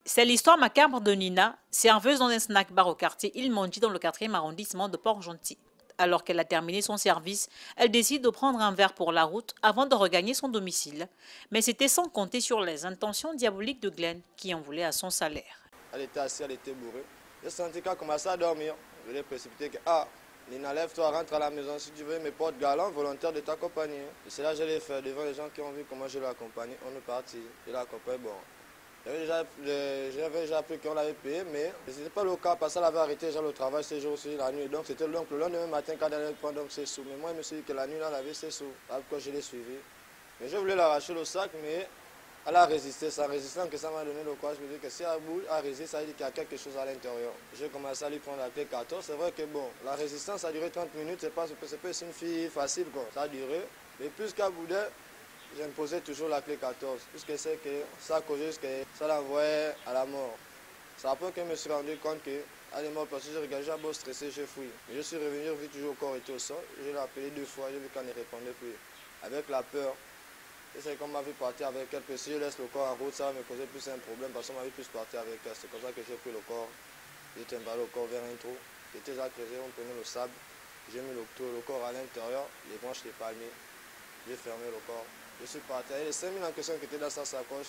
C'est l'histoire macabre de Nina, serveuse dans un snack bar au quartier Il Mondi dans le 4e arrondissement de Port-Gentil. Alors qu'elle a terminé son service, elle décide de prendre un verre pour la route avant de regagner son domicile. Mais c'était sans compter sur les intentions diaboliques de Glenn, qui en voulait à son salaire. Elle était assise, elle était bourrée. J'ai senti qu'elle commençait à dormir. Je l'ai précipité que, Nina, lève-toi, rentre à la maison si tu veux, mes potes galants, volontaires de t'accompagner. Et c'est là que je l'ai fait devant les gens qui ont vu comment je l'ai accompagné. On est parti, je l'ai accompagné, bon. J'avais déjà appris qu'on l'avait payé, mais ce n'était pas le cas parce qu'elle avait arrêté déjà le travail ces jours-ci, la nuit. Donc c'était le lendemain matin qu'elle allait prendre ses sous. Mais moi, je me suis dit que la nuit, elle avait ses sous. Après, je l'ai suivi. Mais je voulais l'arracher le sac, mais elle a résisté. C'est en résistant que ça m'a donné le courage. Je me dis que si elle bouge, elle résiste, ça veut dire qu'il y a quelque chose à l'intérieur. J'ai commencé à lui prendre la clé 14. C'est vrai que bon, la résistance a duré 30 minutes. C'est pas une fille facile, quoi. Ça a duré. Mais plus qu'elle boudait, j'imposais toujours la clé 14, puisque c'est que ça causait que ça l'envoyait à la mort. C'est après que je me suis rendu compte qu'elle est morte parce que j'ai regardé, j'ai beau stressé, j'ai fouillé. Mais je suis revenu, j'ai vu toujours le corps était au sol. Je l'ai appelé 2 fois, j'ai vu qu'elle ne répondait plus. Avec la peur, et c'est comme ma vie partir avec elle, que si je laisse le corps en route, ça va me causer plus un problème parce que ma vie plus partir avec elle. C'est comme ça que j'ai pris le corps, j'ai trimballé le corps vers un trou. J'étais à creuser, on prenait le sable, j'ai mis le corps à l'intérieur, les branches les palmiers, j'ai fermé le corps. Je suis parti. Les 5 000 en question qui étaient dans sa sacoche,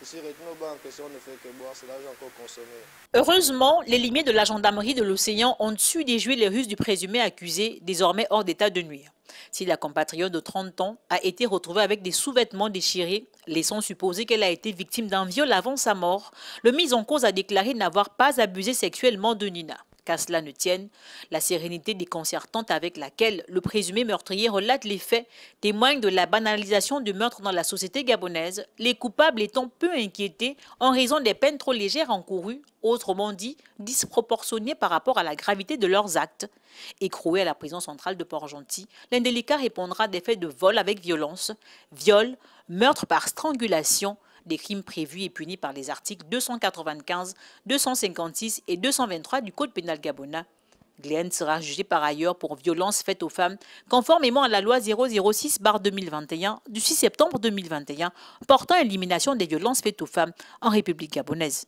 je suis retenu au banc en question, on ne fait que boire, c'est là que j'ai encore consommé. Heureusement, les limiers de la gendarmerie de l'océan ont su déjouer les ruses du présumé accusé, désormais hors d'état de nuire. Si la compatriote de 30 ans a été retrouvée avec des sous-vêtements déchirés, laissant supposer qu'elle a été victime d'un viol avant sa mort, le mis en cause a déclaré n'avoir pas abusé sexuellement de Nina. Qu'à cela ne tienne, la sérénité déconcertante avec laquelle le présumé meurtrier relate les faits témoigne de la banalisation du meurtre dans la société gabonaise, les coupables étant peu inquiétés en raison des peines trop légères encourues, autrement dit disproportionnées par rapport à la gravité de leurs actes. Écroué à la prison centrale de Port-Gentil, l'indélicat répondra des faits de vol avec violence, viol, meurtre par strangulation, des crimes prévus et punis par les articles 295, 256 et 223 du Code pénal gabonais. Glenn sera jugé par ailleurs pour violences faites aux femmes, conformément à la loi 006/2021 du 6 septembre 2021 portant élimination des violences faites aux femmes en République gabonaise.